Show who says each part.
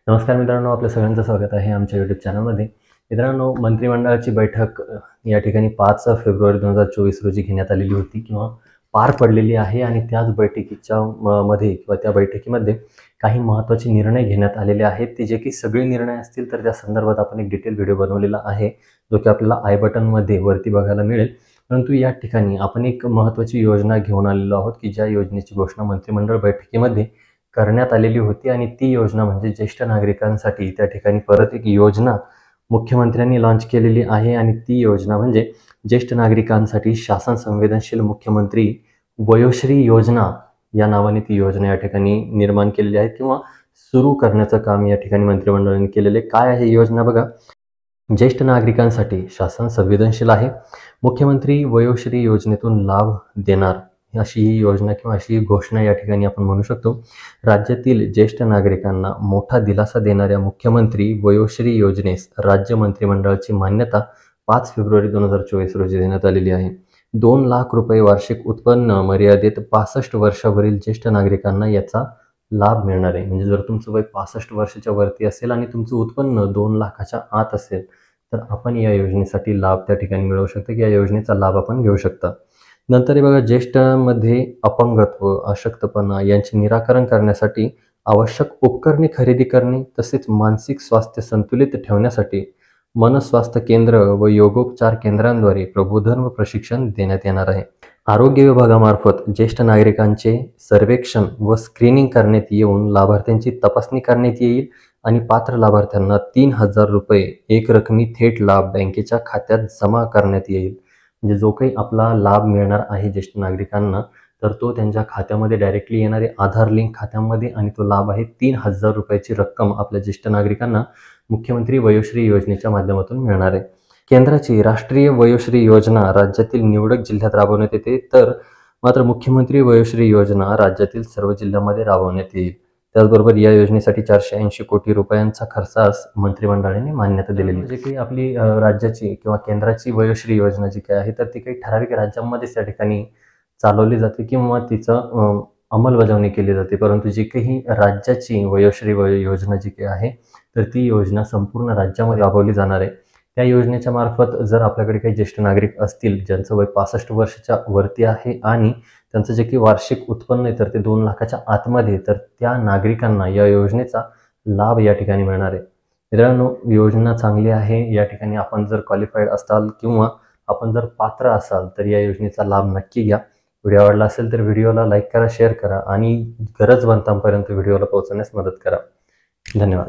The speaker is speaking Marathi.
Speaker 1: नमस्कार मित्रांनो, आपल्या सगळ्यांचं स्वागत आहे आमच्या यूट्यूब चॅनलमध्ये. मित्रांनो, मंत्रिमंडळाची बैठक या ठिकाणी 5 फेब्रुवारी 2024 रोजी घेण्यात आलेली होती किंवा पार पडलेली आहे आणि त्याच बैठकीच्या मध्ये किंवा त्या बैठकीमध्ये काही महत्त्वाचे निर्णय घेण्यात आलेले आहेत. ते जे की सगळे निर्णय असतील तर त्या संदर्भात आपण एक डिटेल व्हिडिओ बनवलेला आहे, जो की आपल्याला आय बटनमध्ये वरती बघायला मिळेल. परंतु या ठिकाणी आपण एक महत्त्वाची योजना घेऊन आलेलो आहोत की ज्या योजनेची घोषणा मंत्रिमंडळ बैठकीमध्ये करण्यात आलेली होती आणि ती योजना म्हणजे ज्येष्ठ नागरिकांसाठी त्या ठिकाणी परत एक योजना मुख्यमंत्र्यांनी लॉन्च केलेली आहे आणि ती योजना म्हणजे ज्येष्ठ नागरिकांसाठी शासन संवेदनशील मुख्यमंत्री वयोश्री योजना या नावाने ती योजना या ठिकाणी निर्माण केलेली आहे किंवा सुरू करण्याचं काम या ठिकाणी मंत्रिमंडळाने केलेले. काय आहे योजना बघा. ज्येष्ठ नागरिकांसाठी शासन संवेदनशील आहे. मुख्यमंत्री वयोश्री योजनेतून लाभ देणार अशी ही योजना किंवा अशी ही घोषणा या ठिकाणी आपण म्हणू शकतो. राज्यातील ज्येष्ठ नागरिकांना मोठा दिलासा देणाऱ्या मुख्यमंत्री वयोश्री योजनेस राज्य मंत्रिमंडळाची मान्यता 5 फेब्रुवारी 2024 रोजी देण्यात आलेली आहे. 2 लाख रुपये वार्षिक उत्पन्न मर्यादित 65 वर्षावरील ज्येष्ठ नागरिकांना याचा लाभ मिळणार आहे. म्हणजे जर तुमचं वय 65 वर्षाच्या वरती असेल आणि तुमचं उत्पन्न 2 लाखाच्या आत असेल तर आपण या योजनेसाठी लाभ त्या ठिकाणी मिळवू शकता की या योजनेचा लाभ आपण घेऊ शकता. नंतर बघा, ज्येष्ठांमध्ये अपंगत्व, अशक्तपणा यांचे निराकरण करण्यासाठी आवश्यक उपकरणे खरेदी करणे तसेच मानसिक स्वास्थ्य संतुलित ठेवण्यासाठी मनस्वास्थ्य केंद्र व योगोपचार केंद्रांद्वारे प्रबोधन व प्रशिक्षण देण्यात येणार आहे. आरोग्य विभागामार्फत ज्येष्ठ नागरिकांचे सर्वेक्षण व स्क्रीनिंग करण्यात येऊन लाभार्थ्यांची तपासणी करण्यात येईल आणि पात्र लाभार्थ्यांना 3,000 रुपये एक रकमी थेट लाभ बँकेच्या खात्यात जमा करण्यात येईल. म्हणजे जो काही आपला लाभ मिळणार आहे ज्येष्ठ नागरिकांना तर तो त्यांच्या खात्यामध्ये डायरेक्टली येणार आहे, आधार लिंक खात्यामध्ये, आणि तो लाभ आहे 3,000 रुपयाची रक्कम आपल्या ज्येष्ठ नागरिकांना मुख्यमंत्री वयोश्री योजनेच्या माध्यमातून मिळणार आहे. केंद्राची राष्ट्रीय वयोश्री योजना राज्यातील निवडक जिल्ह्यात राबवण्यात येते, तर मात्र मुख्यमंत्री वयोश्री योजना राज्यातील सर्व जिल्ह्यांमध्ये राबवण्यात येईल. त्याचबरोबर या योजनेसाठी 480 कोटी रुपयांचा खर्चास मंत्रिमंडळाने मान्यता दिलेली. म्हणजे की आपली राज्याची किंवा केंद्राची वयोश्री योजना जी काही आहे तर ती काही ठराविक राज्यांमध्येच त्या ठिकाणी चालवली जाते किंवा तिचं अंमलबजावणी केली जाते. परंतु जी काही राज्याची वयोश्री योजना जी काही आहे तर ती योजना संपूर्ण राज्यामध्ये राबवली जाणार आहे. त्या योजनेच्या मार्फत जर आपल्याकडे काही ज्येष्ठ नागरिक असतील ज्यांचं वय 65 वर्षाच्या वरती आहे आणि त्यांचं जे काही वार्षिक उत्पन्न आहे तर ते 2 लाखाच्या आतमध्ये, तर त्या नागरिकांना या योजनेचा लाभ या ठिकाणी मिळणार आहे. मित्रांनो, योजना चांगली आहे. या ठिकाणी आपण जर क्वालिफाईड असाल किंवा आपण जर पात्र असाल तर या योजनेचा लाभ नक्की घ्या. व्हिडिओ आवडला असेल तर व्हिडिओला लाईक करा, शेअर करा आणि गरजवंतांपर्यंत व्हिडिओला पोहोचवण्यास मदत करा. धन्यवाद.